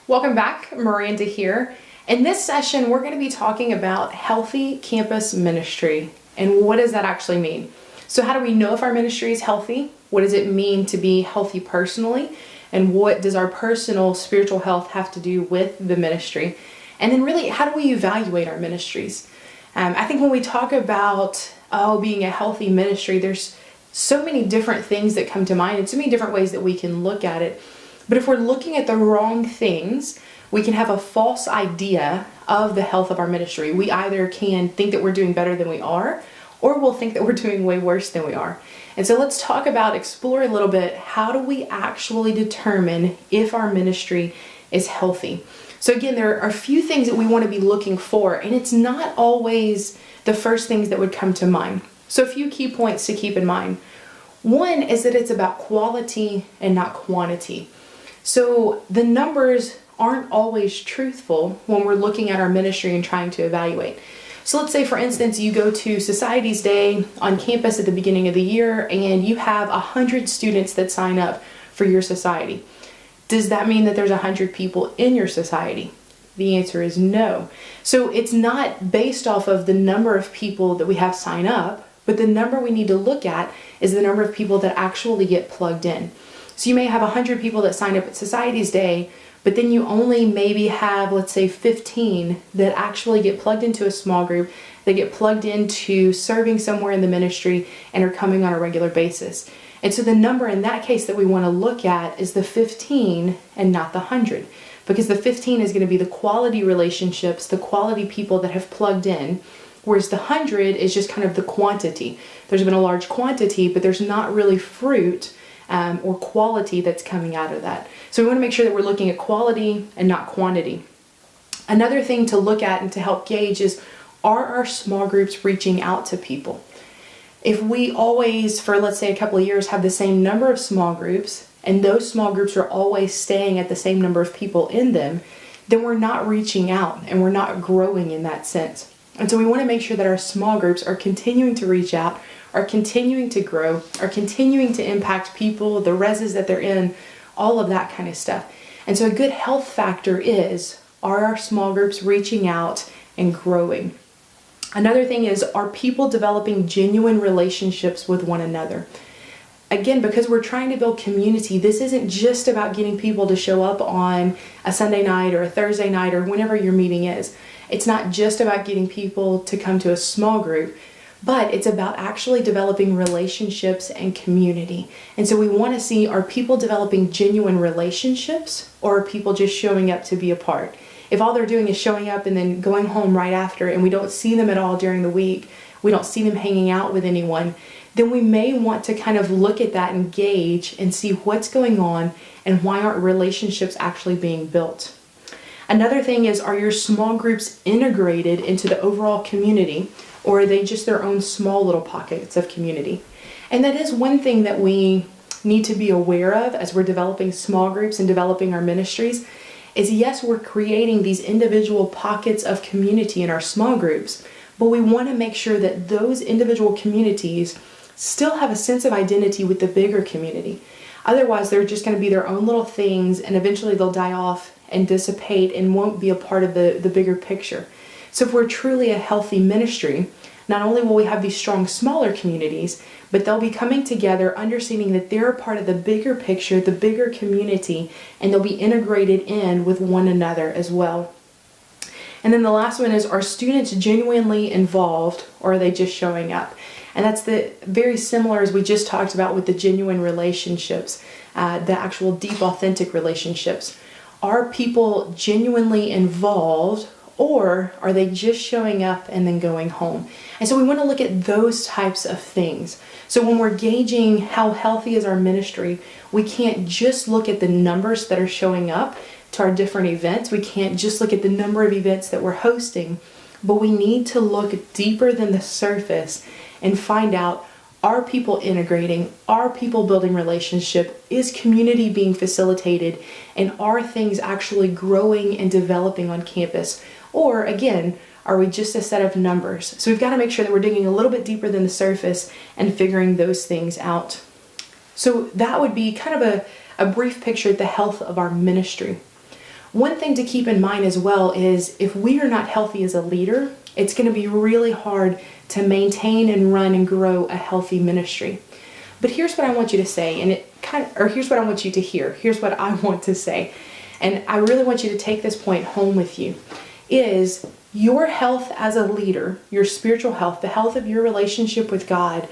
Welcome back, Miranda here. In this session, we're going to be talking about healthy campus ministry and what does that actually mean. So how do we know if our ministry is healthy? What does it mean to be healthy personally? And what does our personal spiritual health have to do with the ministry? And then really, how do we evaluate our ministries? I think when we talk about, being a healthy ministry, there's so many different things that come to mind and so many different ways that we can look at it. But if we're looking at the wrong things, we can have a false idea of the health of our ministry. We either can think that we're doing better than we are, or we'll think that we're doing way worse than we are. And so let's explore a little bit, how do we actually determine if our ministry is healthy? So again, there are a few things that we want to be looking for, and it's not always the first things that would come to mind. So a few key points to keep in mind. One is that it's about quality and not quantity. So the numbers aren't always truthful when we're looking at our ministry and trying to evaluate. So let's say, for instance, you go to Societies Day on campus at the beginning of the year and you have 100 students that sign up for your society. Does that mean that there's 100 people in your society? The answer is no. So it's not based off of the number of people that we have sign up, but the number we need to look at is the number of people that actually get plugged in. So you may have 100 people that sign up at Societies Day, but then you only maybe have, let's say, 15 that actually get plugged into a small group, that get plugged into serving somewhere in the ministry and are coming on a regular basis. And so the number in that case that we want to look at is the 15 and not the 100, because the 15 is going to be the quality relationships, the quality people that have plugged in, whereas the 100 is just kind of the quantity. There's been a large quantity, but there's not really fruit or quality that's coming out of that. So we want to make sure that we're looking at quality and not quantity. Another thing to look at and to help gauge is, are our small groups reaching out to people? If we always, for let's say a couple of years, have the same number of small groups, and those small groups are always staying at the same number of people in them, then we're not reaching out and we're not growing in that sense. And so we want to make sure that our small groups are continuing to reach out, are continuing to grow, are continuing to impact people, the reses that they're in, all of that kind of stuff. And so a good health factor is, are our small groups reaching out and growing? Another thing is, are people developing genuine relationships with one another? Again, because we're trying to build community, this isn't just about getting people to show up on a Sunday night or a Thursday night or whenever your meeting is. It's not just about getting people to come to a small group, but it's about actually developing relationships and community. And so we want to see, are people developing genuine relationships, or are people just showing up to be a part? If all they're doing is showing up and then going home right after, and we don't see them at all during the week, we don't see them hanging out with anyone, then we may want to kind of look at that and gauge and see what's going on and why aren't relationships actually being built. Another thing is, are your small groups integrated into the overall community, or are they just their own small little pockets of community? And that is one thing that we need to be aware of as we're developing small groups and developing our ministries, is yes, we're creating these individual pockets of community in our small groups, but we want to make sure that those individual communities still have a sense of identity with the bigger community. Otherwise, they're just going to be their own little things, and eventually they'll die off and dissipate and won't be a part of the bigger picture. So if we're truly a healthy ministry, not only will we have these strong smaller communities, but they'll be coming together, understanding that they're a part of the bigger picture, the bigger community, and they'll be integrated in with one another as well. And then the last one is, are students genuinely involved, or are they just showing up? And that's very similar as we just talked about with the genuine relationships, the actual deep, authentic relationships. Are people genuinely involved, or are they just showing up and then going home? And so we want to look at those types of things. So when we're gauging how healthy is our ministry, we can't just look at the numbers that are showing up to our different events. We can't just look at the number of events that we're hosting, but we need to look deeper than the surface and find out, are people integrating? Are people building relationship? Is community being facilitated? And are things actually growing and developing on campus? Or again, are we just a set of numbers? So we've got to make sure that we're digging a little bit deeper than the surface and figuring those things out. So that would be kind of a brief picture of the health of our ministry. One thing to keep in mind as well is if we are not healthy as a leader, it's going to be really hard to maintain and run and grow a healthy ministry. But here's what I want you to say, here's what I want you to hear. Here's what I want to say. And I really want you to take this point home with you, is your health as a leader, your spiritual health, the health of your relationship with God,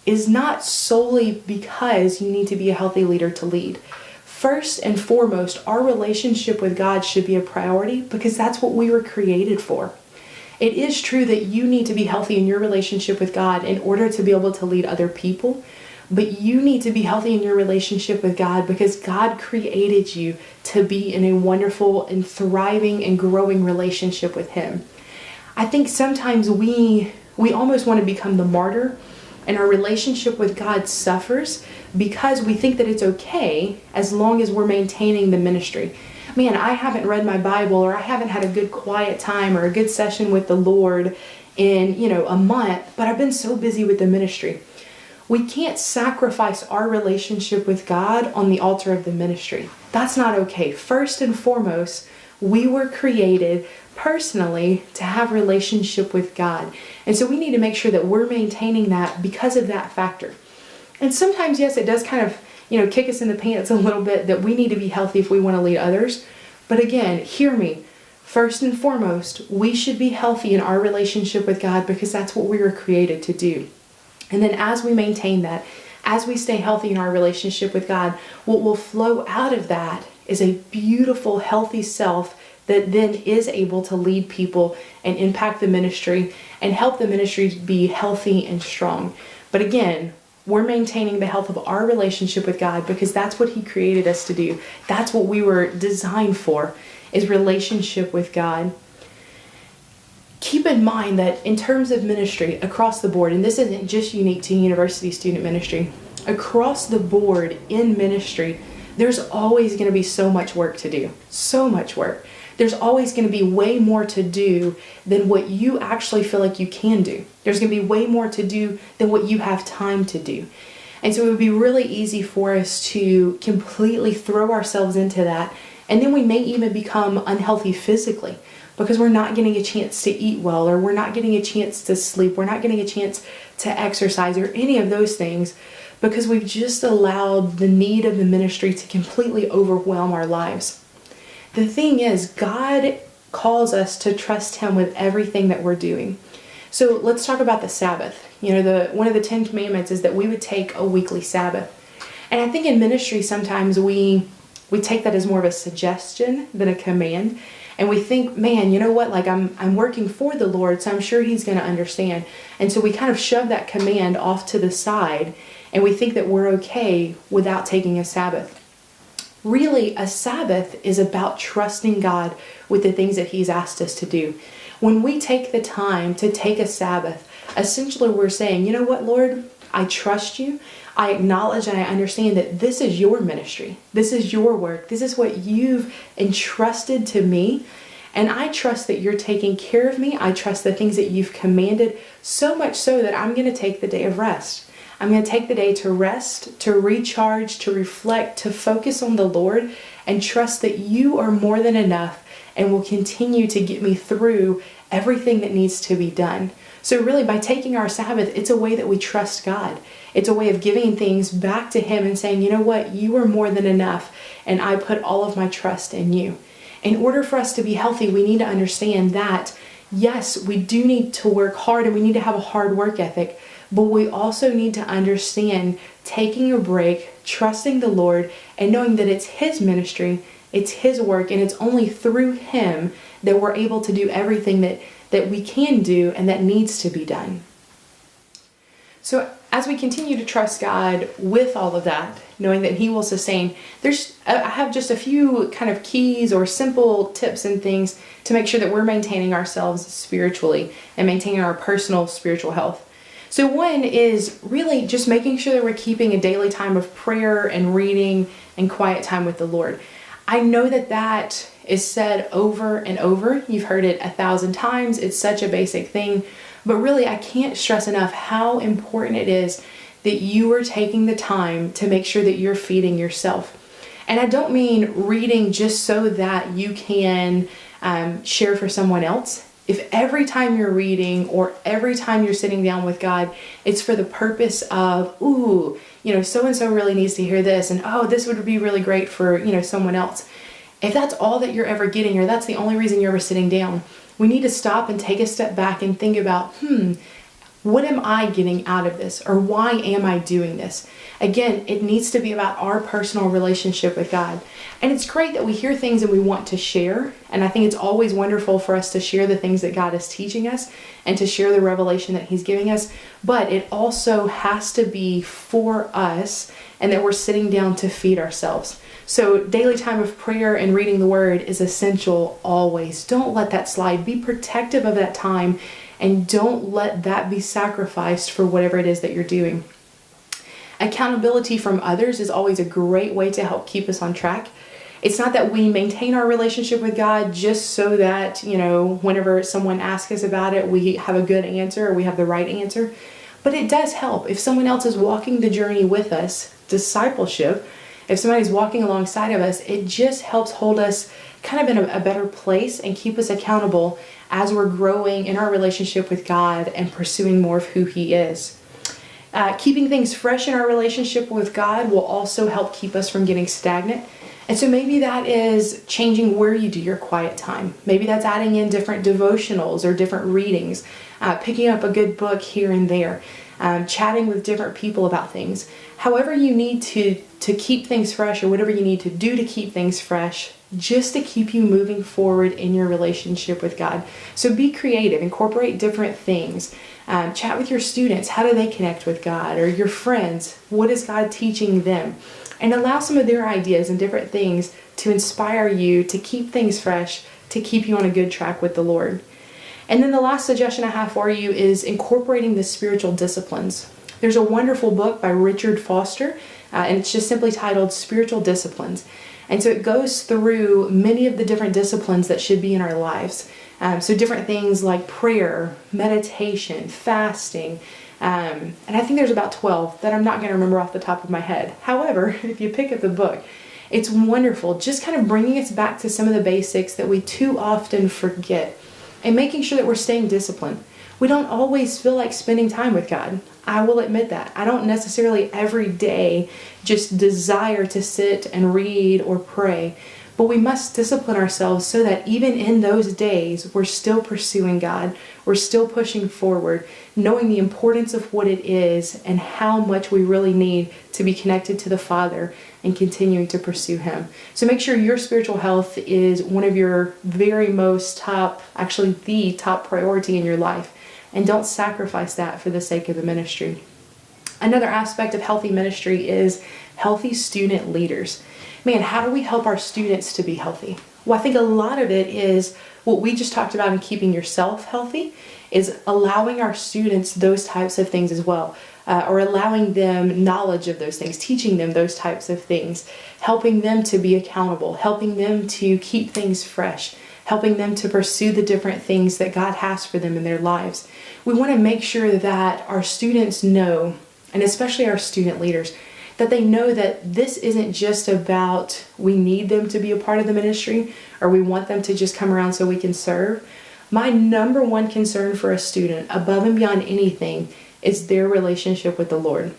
is not solely because you need to be a healthy leader to lead. First and foremost, our relationship with God should be a priority because that's what we were created for. It is true that you need to be healthy in your relationship with God in order to be able to lead other people, but you need to be healthy in your relationship with God because God created you to be in a wonderful and thriving and growing relationship with Him. I think sometimes we almost want to become the martyr, and our relationship with God suffers because we think that it's okay as long as we're maintaining the ministry. Man, I haven't read my Bible, or I haven't had a good quiet time or a good session with the Lord in, a month, but I've been so busy with the ministry. We can't sacrifice our relationship with God on the altar of the ministry. That's not okay. First and foremost, we were created personally to have relationship with God. And so we need to make sure that we're maintaining that because of that factor. And sometimes, yes, it does kind of, kick us in the pants a little bit that we need to be healthy if we want to lead others. But again, hear me. First and foremost, we should be healthy in our relationship with God because that's what we were created to do. And then as we maintain that, as we stay healthy in our relationship with God, what will flow out of that is a beautiful, healthy self that then is able to lead people and impact the ministry and help the ministry be healthy and strong. But again, we're maintaining the health of our relationship with God because that's what He created us to do. That's what we were designed for, is relationship with God. Keep in mind that in terms of ministry across the board, and this isn't just unique to university student ministry, across the board in ministry, there's always going to be so much work to do. So much work. There's always going to be way more to do than what you actually feel like you can do. There's going to be way more to do than what you have time to do. And so it would be really easy for us to completely throw ourselves into that. And then we may even become unhealthy physically because we're not getting a chance to eat well, or we're not getting a chance to sleep. We're not getting a chance to exercise or any of those things because we've just allowed the need of the ministry to completely overwhelm our lives. The thing is, God calls us to trust Him with everything that we're doing. So let's talk about the Sabbath. One of the 10 Commandments is that we would take a weekly Sabbath. And I think in ministry sometimes we take that as more of a suggestion than a command. And we think, man, you know what? Like I'm working for the Lord, so I'm sure He's going to understand. And so we kind of shove that command off to the side, and we think that we're okay without taking a Sabbath. Really, a Sabbath is about trusting God with the things that He's asked us to do. When we take the time to take a Sabbath, essentially we're saying, you know what, Lord, I trust You. I acknowledge and I understand that this is Your ministry. This is Your work. This is what You've entrusted to me. And I trust that You're taking care of me. I trust the things that You've commanded, so much so that I'm going to take the day of rest. I'm going to take the day to rest, to recharge, to reflect, to focus on the Lord, and trust that You are more than enough and will continue to get me through everything that needs to be done. So really, by taking our Sabbath, it's a way that we trust God. It's a way of giving things back to Him and saying, you know what, You are more than enough, and I put all of my trust in You. In order for us to be healthy, we need to understand that, yes, we do need to work hard and we need to have a hard work ethic, but we also need to understand taking a break, trusting the Lord, and knowing that it's His ministry, it's His work, and it's only through Him that we're able to do everything that we can do and that needs to be done. So as we continue to trust God with all of that, knowing that He will sustain, I have just a few kind of keys or simple tips and things to make sure that we're maintaining ourselves spiritually and maintaining our personal spiritual health. So one is really just making sure that we're keeping a daily time of prayer and reading and quiet time with the Lord. I know that is said over and over. You've heard it 1,000 times. It's such a basic thing. But really, I can't stress enough how important it is that you are taking the time to make sure that you're feeding yourself. And I don't mean reading just so that you can share for someone else. If every time you're reading or every time you're sitting down with God, it's for the purpose of, ooh, so-and-so really needs to hear this, and oh, this would be really great for, someone else. If that's all that you're ever getting, or that's the only reason you're ever sitting down, we need to stop and take a step back and think about, what am I getting out of this? Or why am I doing this? Again, it needs to be about our personal relationship with God. And it's great that we hear things and we want to share. And I think it's always wonderful for us to share the things that God is teaching us and to share the revelation that He's giving us. But it also has to be for us, and that we're sitting down to feed ourselves. So daily time of prayer and reading the Word is essential always. Don't let that slide. Be protective of that time, and don't let that be sacrificed for whatever it is that you're doing. Accountability from others is always a great way to help keep us on track. It's not that we maintain our relationship with God just so that, whenever someone asks us about it, we have a good answer or we have the right answer. But it does help. If someone else is walking the journey with us, discipleship, if somebody's walking alongside of us, it just helps hold us kind of in a better place and keep us accountable as we're growing in our relationship with God and pursuing more of who He is. Keeping things fresh in our relationship with God will also help keep us from getting stagnant. And so maybe that is changing where you do your quiet time. Maybe that's adding in different devotionals or different readings, picking up a good book here and there, chatting with different people about things. However you need to keep things fresh, or whatever you need to do to keep things fresh, just to keep you moving forward in your relationship with God. So be creative, incorporate different things. Chat with your students. How do they connect with God? Or your friends, what is God teaching them? And allow some of their ideas and different things to inspire you to keep things fresh, to keep you on a good track with the Lord. And then the last suggestion I have for you is incorporating the spiritual disciplines. There's a wonderful book by Richard Foster, and it's just simply titled Spiritual Disciplines. And so it goes through many of the different disciplines that should be in our lives. So different things like prayer, meditation, fasting, and I think there's about 12 that I'm not going to remember off the top of my head. However, if you pick up the book, it's wonderful, just kind of bringing us back to some of the basics that we too often forget, and making sure that we're staying disciplined. We don't always feel like spending time with God. I will admit that. I don't necessarily every day just desire to sit and read or pray, but we must discipline ourselves so that even in those days, we're still pursuing God. We're still pushing forward, knowing the importance of what it is and how much we really need to be connected to the Father and continuing to pursue Him. So make sure your spiritual health is one of your very most top, actually the top priority in your life. And don't sacrifice that for the sake of the ministry. Another aspect of healthy ministry is healthy student leaders. Man, how do we help our students to be healthy? Well, I think a lot of it is what we just talked about in keeping yourself healthy, is allowing our students those types of things as well, or allowing them knowledge of those things, teaching them those types of things, helping them to be accountable, helping them to keep things fresh, helping them to pursue the different things that God has for them in their lives. We want to make sure that our students know, and especially our student leaders, that they know that this isn't just about we need them to be a part of the ministry or we want them to just come around so we can serve. My number one concern for a student, above and beyond anything, is their relationship with the Lord.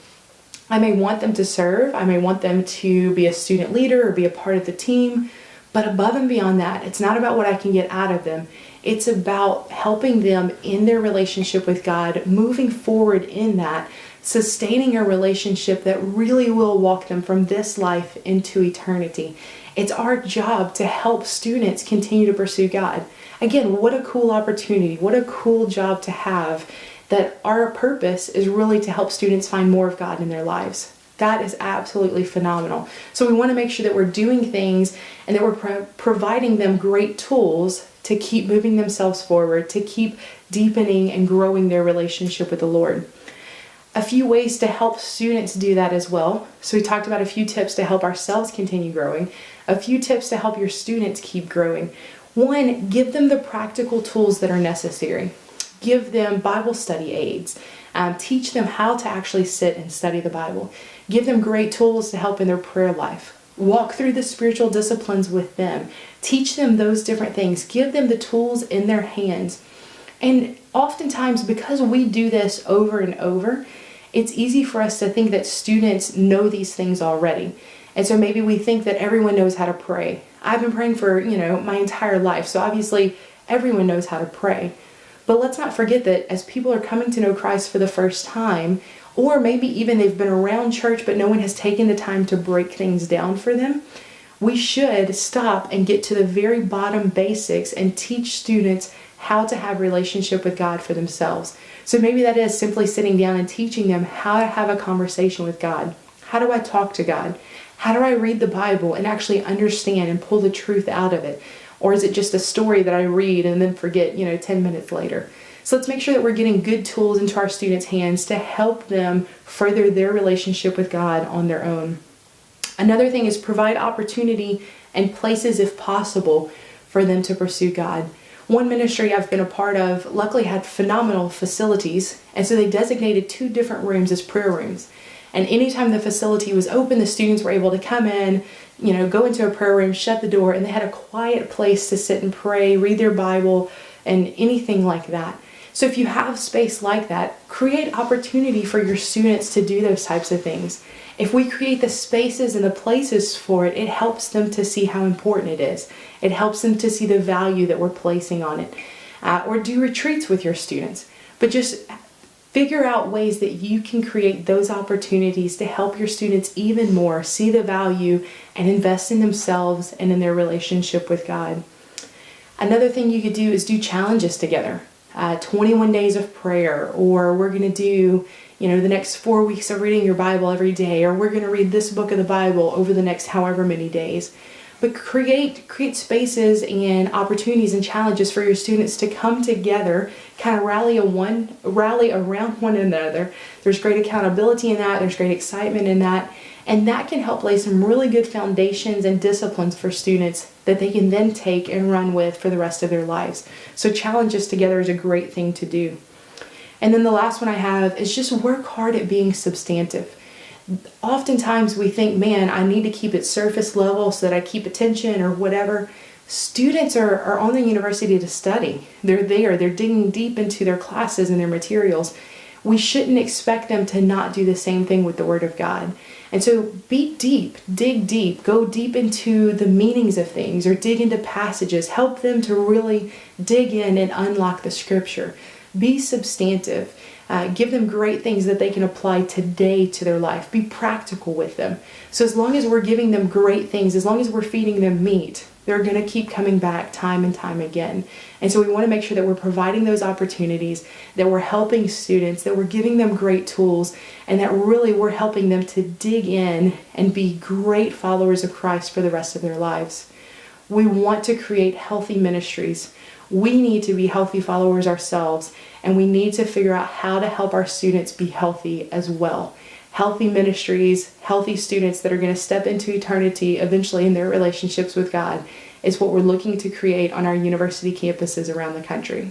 I may want them to serve, I may want them to be a student leader or be a part of the team, but above and beyond that, it's not about what I can get out of them. It's about helping them in their relationship with God, moving forward in that, sustaining a relationship that really will walk them from this life into eternity. It's our job to help students continue to pursue God. Again, what a cool opportunity, what a cool job to have, that our purpose is really to help students find more of God in their lives. That is absolutely phenomenal. So we want to make sure that we're doing things and that we're providing them great tools to keep moving themselves forward, to keep deepening and growing their relationship with the Lord. A few ways to help students do that as well. So we talked about a few tips to help ourselves continue growing, a few tips to help your students keep growing. One, give them the practical tools that are necessary. Give them Bible study aids. Teach them how to actually sit and study the Bible. Give them great tools to help in their prayer life. Walk through the spiritual disciplines with them. Teach them those different things. Give them the tools in their hands. And oftentimes, because we do this over and over, it's easy for us to think that students know these things already. And so maybe we think that everyone knows how to pray. I've been praying for, my entire life. So obviously everyone knows how to pray. But let's not forget that as people are coming to know Christ for the first time, or maybe even they've been around church, but no one has taken the time to break things down for them, we should stop and get to the very bottom basics and teach students how to have a relationship with God for themselves. So maybe that is simply sitting down and teaching them how to have a conversation with God. How do I talk to God? How do I read the Bible and actually understand and pull the truth out of it? Or is it just a story that I read and then forget, 10 minutes later? So let's make sure that we're getting good tools into our students' hands to help them further their relationship with God on their own. Another thing is provide opportunity and places, if possible, for them to pursue God. One ministry I've been a part of luckily had phenomenal facilities, and so they designated 2 different rooms as prayer rooms. And anytime the facility was open, the students were able to come in, go into a prayer room, shut the door, and they had a quiet place to sit and pray, read their Bible, and anything like that. So if you have space like that, create opportunity for your students to do those types of things. If we create the spaces and the places for it, it helps them to see how important it is. It helps them to see the value that we're placing on it. Or do retreats with your students. But just figure out ways that you can create those opportunities to help your students even more see the value and invest in themselves and in their relationship with God. Another thing you could do is do challenges together. 21 days of prayer, or we're going to do, the next 4 weeks of reading your Bible every day, or we're going to read this book of the Bible over the next however many days. But create spaces and opportunities and challenges for your students to come together, kind of rally around one another. There's great accountability in that. There's great excitement in that. And that can help lay some really good foundations and disciplines for students that they can then take and run with for the rest of their lives. So challenges together is a great thing to do. And then the last one I have is just work hard at being substantive. Oftentimes we think, man, I need to keep it surface level so that I keep attention or whatever. Students are on the university to study. They're digging deep into their classes and their materials. We shouldn't expect them to not do the same thing with the Word of God. And so be deep, dig deep, go deep into the meanings of things or dig into passages. Help them to really dig in and unlock the Scripture. Be substantive. Give them great things that they can apply today to their life. Be practical with them. So as long as we're giving them great things, as long as we're feeding them meat, they're going to keep coming back time and time again. And so we want to make sure that we're providing those opportunities, that we're helping students, that we're giving them great tools, and that really we're helping them to dig in and be great followers of Christ for the rest of their lives. We want to create healthy ministries. We need to be healthy followers ourselves, and we need to figure out how to help our students be healthy as well. Healthy ministries, healthy students that are going to step into eternity eventually in their relationships with God is what we're looking to create on our university campuses around the country.